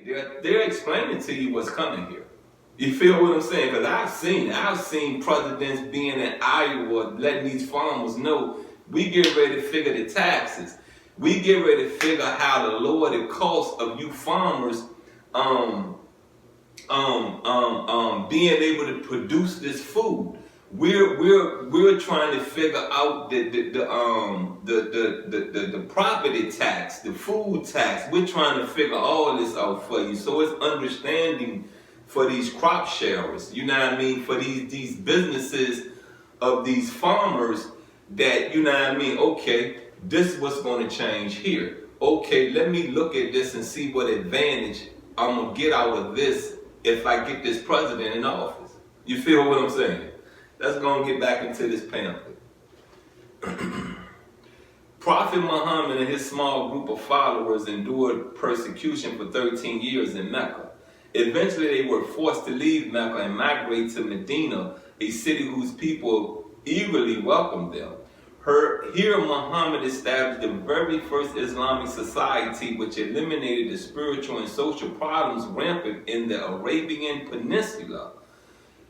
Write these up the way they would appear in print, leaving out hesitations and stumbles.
They're explaining to you what's coming here. You feel what I'm saying? Because I've seen presidents being in Iowa letting these farmers know we get ready to figure the taxes. We get ready to figure how to lower the cost of you farmers being able to produce this food. We're trying to figure out the property tax, the food tax. We're trying to figure all this out for you. So it's understanding for these crop sharers, you know what I mean, for these businesses of these farmers that, you know what I mean, okay, this is what's going to change here. Okay, let me look at this and see what advantage I'm going to get out of this if I get this president in office. You feel what I'm saying? Let's go and get back into this pamphlet. Prophet Muhammad and his small group of followers endured persecution for 13 years in Mecca. Eventually, they were forced to leave Mecca and migrate to Medina, a city whose people eagerly welcomed them. Here, Muhammad established the very first Islamic society which eliminated the spiritual and social problems rampant in the Arabian Peninsula.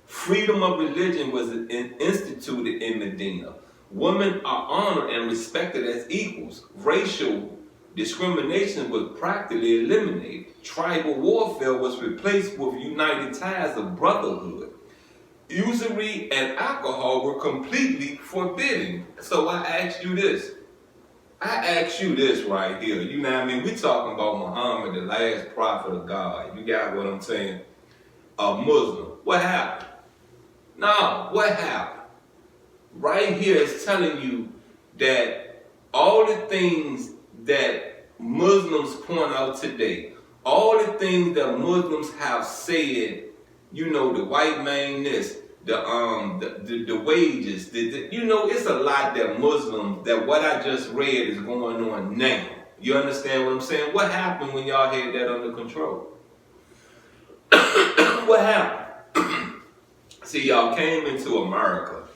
Freedom of religion was instituted in Medina. Women are honored and respected as equals. Racial discrimination was practically eliminated. Tribal warfare was replaced with united ties of brotherhood. Usury and alcohol were completely forbidden. So I ask you this right here. You know what I mean? We talking about Muhammad, the last prophet of God. You got what I'm saying? A Muslim. What happened? No, what happened? Right here is telling you that all the things that Muslims point out today, all the things that Muslims have said, you know, the white man this, the wages, you know, it's a lot that Muslims, that what I just read is going on now. You understand what I'm saying? What happened when y'all had that under control? What happened? See, y'all came into America,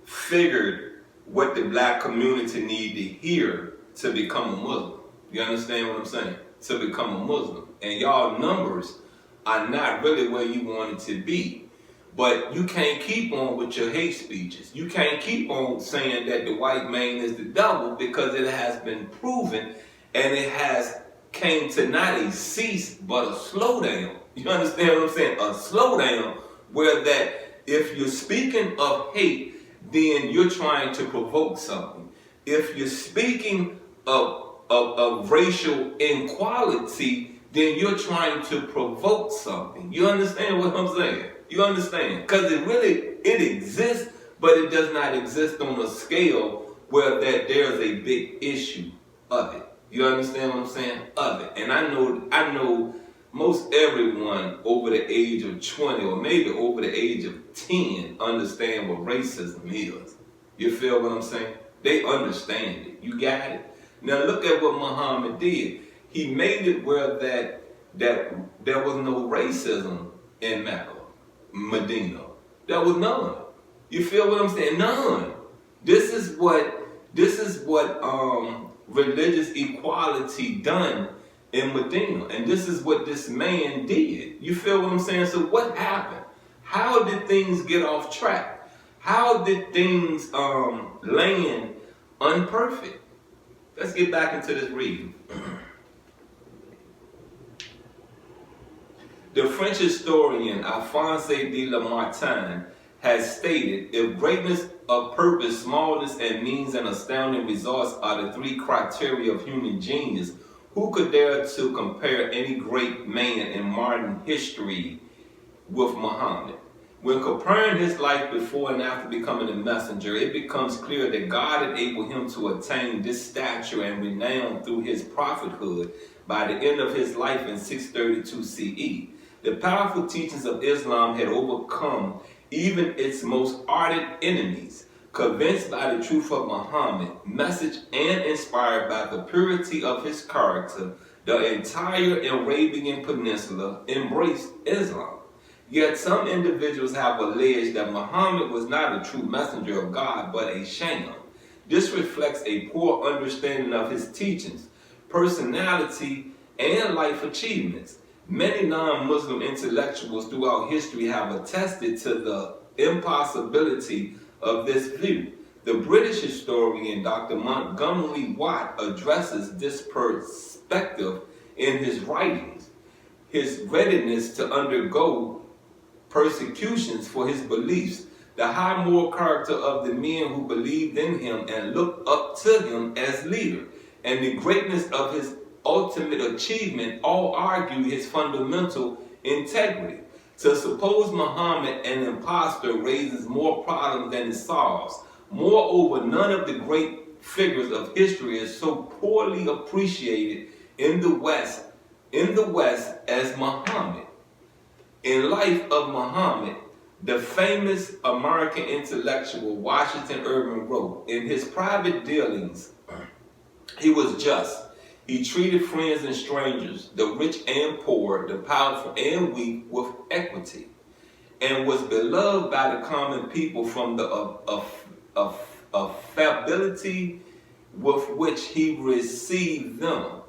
figured what the black community need to hear to become a Muslim. You understand what I'm saying? To become a Muslim. And y'all numbers are not really where you want it to be. But you can't keep on with your hate speeches. You can't keep on saying that the white man is the devil, because it has been proven and it has came to not a cease but a slowdown. You understand what I'm saying? A slowdown where that if you're speaking of hate, then you're trying to provoke something. If you're speaking of racial inequality, then you're trying to provoke something. You understand what I'm saying? You understand? Because it exists, but it does not exist on a scale where that there's a big issue of it. You understand what I'm saying? Of it. And I know most everyone over the age of 20 or maybe over the age of 10 understand what racism is. You feel what I'm saying? They understand it. You got it? Now look at what Muhammad did. He made it where that there was no racism in Mecca, Medina. There was none. You feel what I'm saying? None. This is what religious equality done in Medina, and this is what this man did. You feel what I'm saying? So what happened? How did things get off track? How did things land unperfect? Let's get back into this reading. The French historian Alphonse de Lamartine has stated, if greatness of purpose, smallness and means, and astounding results are the three criteria of human genius, who could dare to compare any great man in modern history with Muhammad? When comparing his life before and after becoming a messenger, it becomes clear that God enabled him to attain this stature and renown through his prophethood by the end of his life in 632 CE. The powerful teachings of Islam had overcome even its most ardent enemies. Convinced by the truth of Muhammad's message and inspired by the purity of his character, the entire Arabian Peninsula embraced Islam. Yet some individuals have alleged that Muhammad was not a true messenger of God, but a sham. This reflects a poor understanding of his teachings, personality, and life achievements. Many non-Muslim intellectuals throughout history have attested to the impossibility of this view. The British historian Dr. Montgomery Watt addresses this perspective in his writings. His readiness to undergo persecutions for his beliefs, the high moral character of the men who believed in him and looked up to him as leader, and the greatness of his ultimate achievement all argue his fundamental integrity. To suppose Muhammad an impostor raises more problems than it solves. Moreover, none of the great figures of history is so poorly appreciated in the West as Muhammad. In Life of Muhammad, the famous American intellectual Washington Irving wrote, in his private dealings, he was just. He treated friends and strangers, the rich and poor, the powerful and weak, with equity, and was beloved by the common people from the affability with which he received them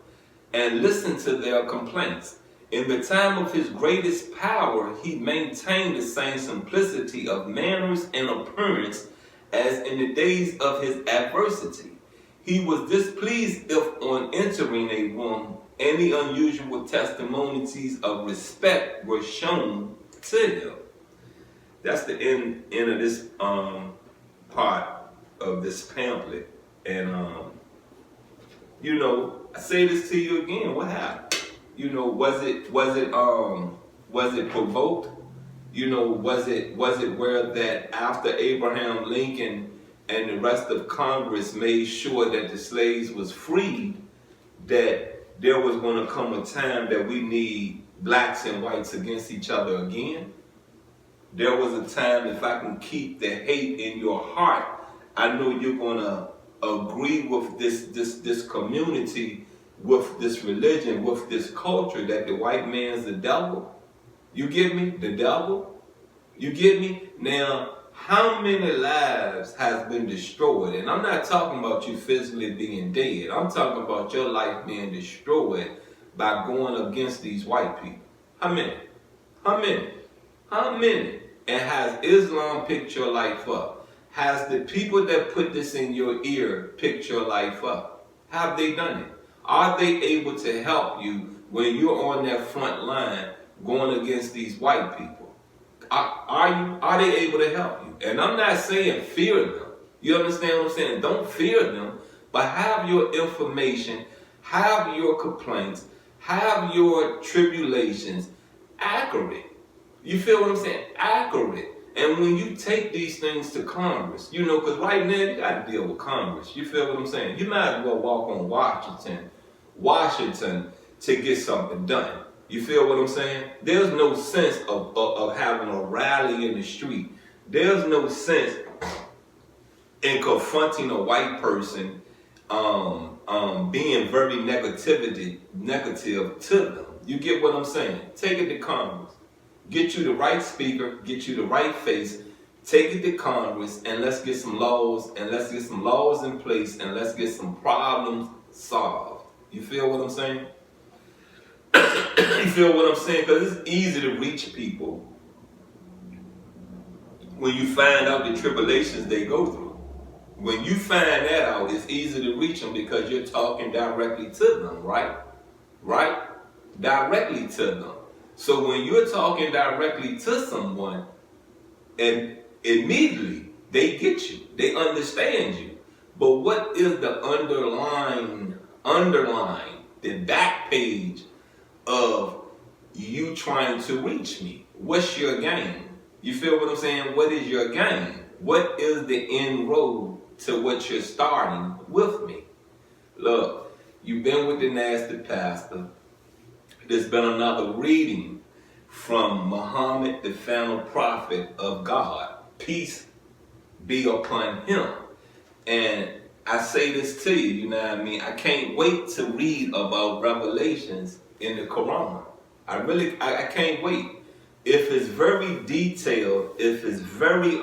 and listened to their complaints. In the time of his greatest power, he maintained the same simplicity of manners and appearance as in the days of his adversity. He was displeased if on entering a room, any unusual testimonies of respect were shown to him. That's the end of this part of this pamphlet. And I say this to you again, what happened? Was it provoked? Was it where that after Abraham Lincoln and the rest of Congress made sure that the slaves was freed, that there was going to come a time that we need blacks and whites against each other again? There was a time, if I can keep the hate in your heart, I know you're going to agree with this community, with this religion, with this culture, that the white man's the devil. You get me? The devil. You get me? Now, how many lives has been destroyed? And I'm not talking about you physically being dead. I'm talking about your life being destroyed by going against these white people. How many? How many? How many? And has Islam picked your life up? Has the people that put this in your ear picked your life up? Have they done it? Are they able to help you when you're on that front line going against these white people? Are they able to help you? And I'm not saying fear them. You understand what I'm saying? Don't fear them, but have your information, have your complaints, have your tribulations accurate. You feel what I'm saying? Accurate. And when you take these things to Congress, because right now you got to deal with Congress. You feel what I'm saying? You might as well walk on Washington to get something done. You feel what I'm saying? There's no sense of having a rally in the street. There's no sense in confronting a white person, being very negative to them. You get what I'm saying? Take it to Congress. Get you the right speaker, get you the right face, take it to Congress, and let's get some laws, in place, and let's get some problems solved. You feel what I'm saying? You feel what I'm saying? Because it's easy to reach people when you find out the tribulations they go through. When you find that out, it's easy to reach them because you're talking directly to them, right? Right? Directly to them. So when you're talking directly to someone, and immediately they get you, they understand you. But what is the underline, the back page of you trying to reach me? What's your game? You feel what I'm saying? What is your game? What is the end road to what you're starting with me? Look, you've been with the Nasty Pastor. There's been another reading from Muhammad, the final prophet of God. Peace be upon him. And I say this to you, you know what I mean? I can't wait to read about revelations in the Quran. I can't wait. If it's very detailed, if it's very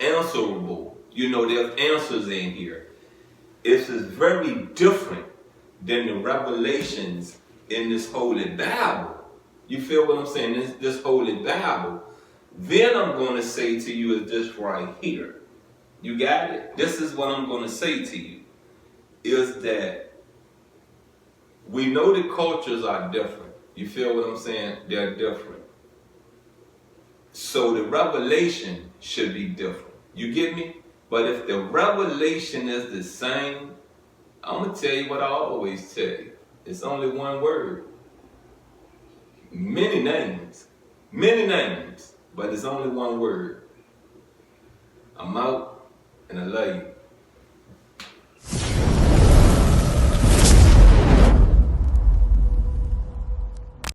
answerable, there's answers in here. It's very different than the revelations in this Holy Bible. You feel what I'm saying? This Holy Bible. Then I'm going to say to you is this right here. You got it? This is what I'm going to say to you. Is that we know the cultures are different. You feel what I'm saying? They're different. So the revelation should be different. You get me? But if the revelation is the same, I'm going to tell you what I always tell you. It's only one word. Many names, but it's only one word. I'm out, and I love you.